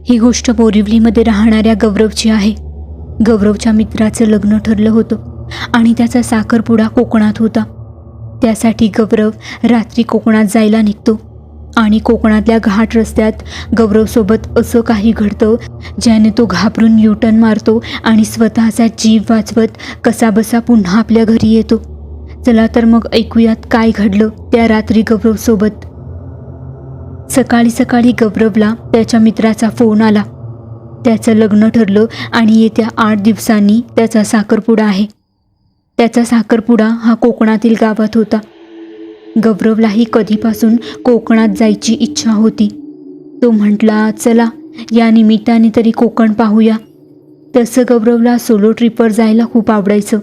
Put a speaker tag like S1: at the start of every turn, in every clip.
S1: ही गोष्ट बोरिवलीमध्ये राहणाऱ्या गौरवची आहे. गौरवच्या मित्राचं लग्न ठरलं होतं आणि त्याचा साखरपुडा कोकणात होता. त्यासाठी गौरव रात्री कोकणात जायला निघतो आणि कोकणातल्या घाट रस्त्यात गौरवसोबत असं काही घडतं ज्याने तो घाबरून युटर्न मारतो आणि स्वतःचा जीव वाचवत कसाबसा पुन्हा आपल्या घरी येतो. चला तर मग ऐकूयात काय घडलं त्या रात्री गौरवसोबत. सकाळी सकाळी गौरवला त्याच्या मित्राचा फोन आला. त्याचं लग्न ठरलं आणि येत्या 8 दिवसांनी त्याचा साखरपुडा आहे. त्याचा साखरपुडा हा कोकणातील गावात होता. गौरवलाही कधीपासून कोकणात जायची इच्छा होती. तो म्हटला, चला या निमित्ताने तरी कोकण पाहूया. तसं गौरवला सोलो ट्रिपवर जायला खूप आवडायचं.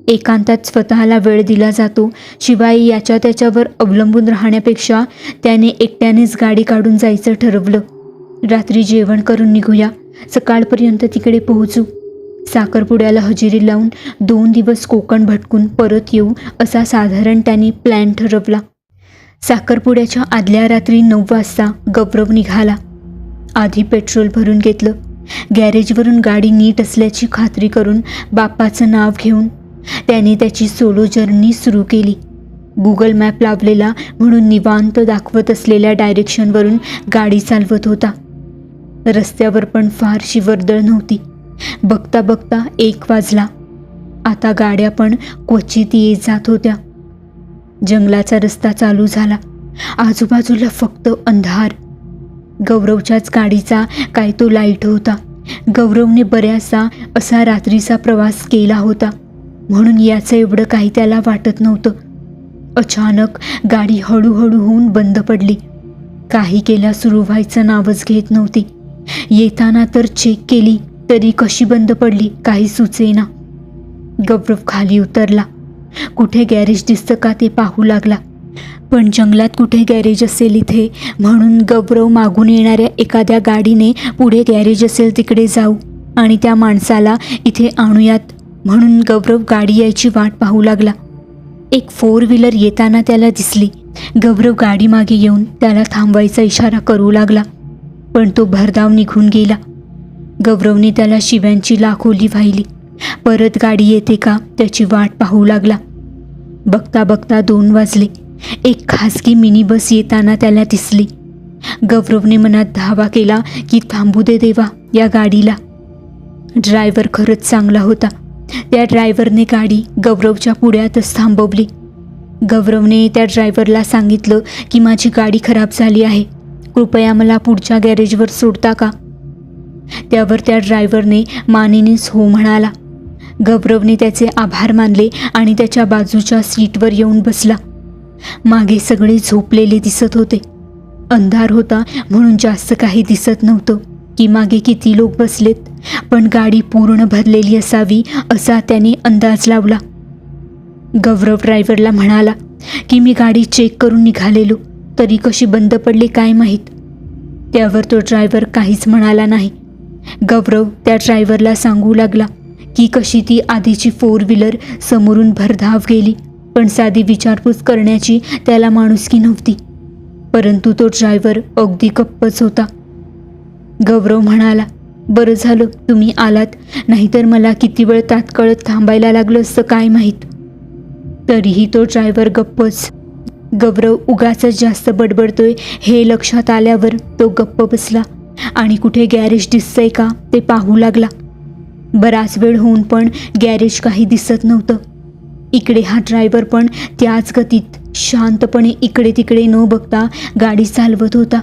S1: एकांतात स्वतःला वेळ दिला जातो. शिवाय याच्या त्याच्यावर अवलंबून राहण्यापेक्षा त्याने एकट्यानेच गाडी काढून जायचं ठरवलं. रात्री जेवण करून निघूया, सकाळपर्यंत तिकडे पोहोचू. साखरपुड्याला हजेरी लावून 2 दिवस कोकण भटकून परत येऊ असा साधारण त्यांनी प्लॅन ठरवला. साखरपुड्याच्या आदल्या रात्री 9 वाजता गौरव निघाला. आधी पेट्रोल भरून घेतलं. गॅरेजवरून गाडी नीट असल्याची खात्री करून बाप्पाचं नाव घेऊन त्याने त्याची सोलो जर्नी सुरू केली. गुगल मॅप लावलेला म्हणून निवांत दाखवत असलेल्या डायरेक्शनवरून गाडी चालवत होता. रस्त्यावर पण फारशी वर्दळ नव्हती. बघता बघता 1 वाजला. आता गाड्या पण क्वचित येत जात होत्या. जंगलाचा रस्ता चालू झाला. आजूबाजूला फक्त अंधार. गौरवच्याच गाडीचा काय तो लाईट होता. गौरवने बऱ्याचदा असा रात्रीचा प्रवास केला होता म्हणून याचं एवढं काही त्याला वाटत नव्हतं. अचानक गाडी हळूहळू होऊन बंद पडली. काही केल्या सुरू व्हायचं नावच घेत नव्हती. येताना तर चेक केली तरी कशी बंद पडली काही सुचेना. गौरव खाली उतरला. कुठे गॅरेज दिसतं का ते पाहू लागला. पण जंगलात कुठे गॅरेज असेल इथे, म्हणून गौरव मागून येणाऱ्या एखाद्या गाडीने पुढे गॅरेज असेल तिकडे जाऊ आणि त्या माणसाला इथे आणूयात म्हणून गौरव गाडी यायची वाट पाहू लागला. एक 4 व्हीलर येताना त्याला दिसली. गौरव गाडी मागे येऊन त्याला थांबवायचा इशारा करू लागला, पण तो भरधाव निघून गेला. गौरवने त्याला शिव्यांची लाखोली वाहिली. परत गाडी येते का त्याची वाट पाहू लागला. बघता बघता 2 वाजले. एक खासगी मिनी बस येताना त्याला दिसली. गौरवने मनात धावा केला की थांबू दे देवा या गाडीला. ड्रायव्हर खरंच चांगला होता. त्या ड्रायव्हरने गाडी गौरवच्या पुढ्यातच थांबवली. गौरवने त्या ड्रायव्हरला सांगितलं की माझी गाडी खराब झाली आहे, कृपया मला पुढच्या गॅरेजवर सोडता का. त्यावर त्या ड्रायव्हरने मानेनेच हो म्हणाला. गौरवने त्याचे आभार मानले आणि त्याच्या बाजूच्या सीटवर येऊन बसला. मागे सगळे झोपलेले दिसत होते. अंधार होता म्हणून जास्त काही दिसत नव्हतं की मागे किती लोक बसलेत, पण गाडी पूर्ण भरलेली असावी असा त्याने अंदाज लावला. गौरव ड्रायव्हरला म्हणाला की मी गाडी चेक करून निघालेलो, तरी कशी बंद पडली काय माहीत. त्यावर तो ड्रायव्हर काहीच म्हणाला नाही. गौरव त्या ड्रायव्हरला सांगू लागला की कशी ती आधीची 4 व्हीलर समोरून भरधाव गेली, पण साधी विचारपूस करण्याची त्याला माणुसकी नव्हती. परंतु तो ड्रायव्हर अगदी गप्पच होता. गौरव म्हणाला, बरं झालं तुम्ही आलात, नाहीतर मला किती वेळ तात्काळत थांबायला लागलं असतं काय माहीत. तरीही तो ड्रायव्हर गप्पच. गौरव उगाचच जास्त बडबडतोय हे लक्षात आल्यावर तो गप्प बसला आणि कुठे गॅरेज दिसतंय का ते पाहू लागला. बराच वेळ होऊन पण गॅरेज काही दिसत नव्हतं. इकडे हा ड्रायव्हर पण त्याच गतीत शांतपणे इकडे तिकडे न बघता गाडी चालवत होता.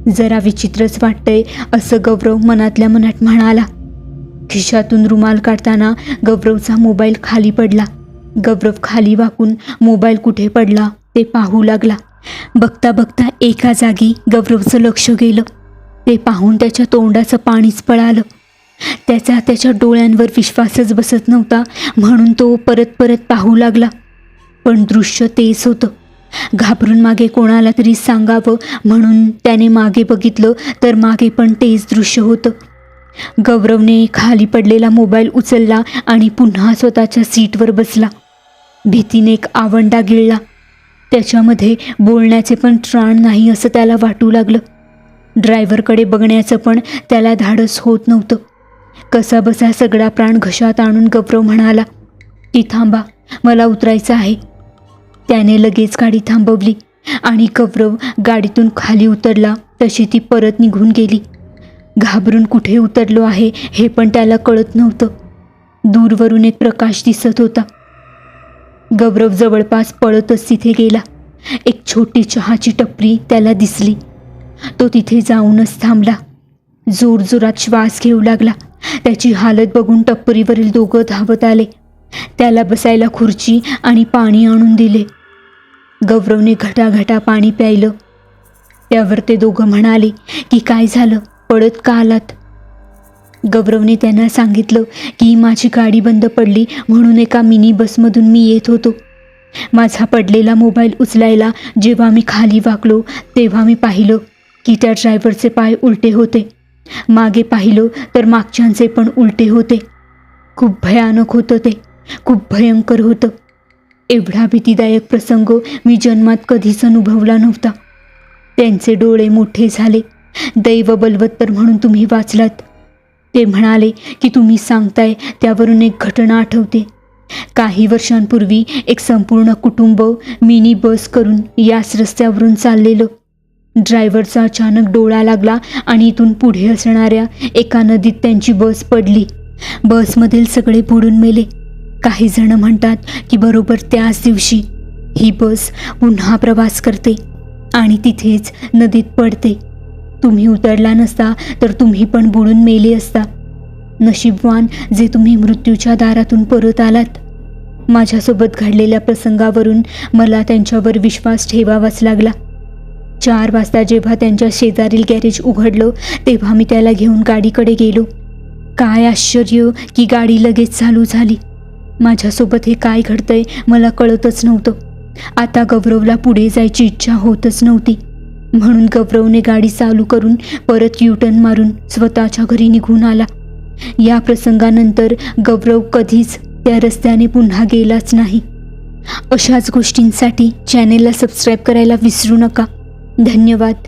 S1: जरा विचित्रच वाटतंय असं गौरव मनातल्या मनात म्हणाला. खिशातून रुमाल काढताना गौरवचा मोबाईल खाली पडला. गौरव खाली वाकून मोबाईल कुठे पडला ते पाहू लागला. बघता बघता एका जागी गौरवचं लक्ष गेलं. ते पाहून त्याच्या तोंडाचं पाणीच पळालं. त्याच्या डोळ्यांवर विश्वासच बसत नव्हता म्हणून तो परत परत पाहू लागला. पण दृश्य तेच होतं. घाबरून मागे कोणाला तरी सांगावं म्हणून त्याने मागे बघितलं तर मागे पण तेच दृश्य होतं. गौरवने खाली पडलेला मोबाईल उचलला आणि पुन्हा स्वतःच्या सीटवर बसला. भीतीने एक आवंडा गिळला. त्याच्यामध्ये बोलण्याचे पण त्राण नाही असं त्याला वाटू लागलं. ड्रायव्हरकडे बघण्याचं पण त्याला धाडस होत नव्हतं. कसाबसा सगळा प्राण घशात आणून गौरव म्हणाला की थांबा, मला उतरायचं आहे. त्याने लगेच गाडी थांबवली आणि गौरव गाडीतून खाली उतरला तशी ती परत निघून गेली. घाबरून कुठे उतरलो आहे हे पण त्याला कळत नव्हतं. दूरवरून एक प्रकाश दिसत होता. गौरव जवळपास पळतच तिथे गेला. एक छोटी चहाची टपरी त्याला दिसली. तो तिथे जाऊनच थांबला. जोरजोरात श्वास घेऊ लागला. त्याची हालत बघून टपरीवरील दोघं धावत आले. त्याला बसायला खुर्ची आणि पाणी आणून दिले. गौरवने घटाघटा पाणी प्यायलं. त्यावर ते दोघं म्हणाले की काय झालं, पळत का आलात? गौरवने त्यांना सांगितलं की माझी गाडी बंद पडली म्हणून एका मिनी बसमधून मी येत होतो. माझा पडलेला मोबाईल उचलायला जेव्हा मी खाली वाकलो तेव्हा मी पाहिलं की त्या ड्रायव्हरचे पाय उलटे होते. मागे पाहिलं तर मागच्यांचे पण उलटे होते. खूप भयानक होतं ते, खूप भयंकर होतं. एवढा भीतीदायक प्रसंग मी जन्मात कधीच अनुभवला नव्हता. त्यांचे डोळे मोठे झाले. दैव बलवत्तर म्हणून तुम्ही वाचलात. ते म्हणाले की तुम्ही सांगताय त्यावरून एक घटना आठवते. काही वर्षांपूर्वी एक संपूर्ण कुटुंब मिनी बस करून याच रस्त्यावरून चाललेलं. ड्रायव्हरचा अचानक डोळा लागला आणि इथून पुढे असणाऱ्या एका नदीत त्यांची बस पडली. बसमधील सगळे बुडून मेले. काही जण म्हणतात की बरोबर त्याच दिवशी ही बस पुन्हा प्रवास करते आणि तिथेच नदीत पडते. तुम्ही उतरला नसता तर तुम्ही पण बुडून मेले असता. नशीबवान जे तुम्ही मृत्यूच्या दारातून परत आलात. माझ्यासोबत घडलेल्या प्रसंगावरून मला त्यांच्यावर विश्वास ठेवावाच लागला. 4 वाजता जेव्हा त्यांच्या शेजारील गॅरेज उघडलं तेव्हा मी त्याला घेऊन गाडीकडे गेलो. काय आश्चर्य की गाडी लगेच चालू झाली. माझ्यासोबत हे काय घडतंय मला कळतच नव्हतं. आता गौरवला पुढे जायची इच्छा होतच नव्हती. म्हणून गौरवने गाडी चालू करून परत युटर्न मारून स्वतःच्या घरी निघून आला. या प्रसंगानंतर गौरव कधीच त्या रस्त्याने पुन्हा गेलाच नाही. अशाच गोष्टींसाठी चॅनेलला सबस्क्राईब करायला विसरू नका. धन्यवाद.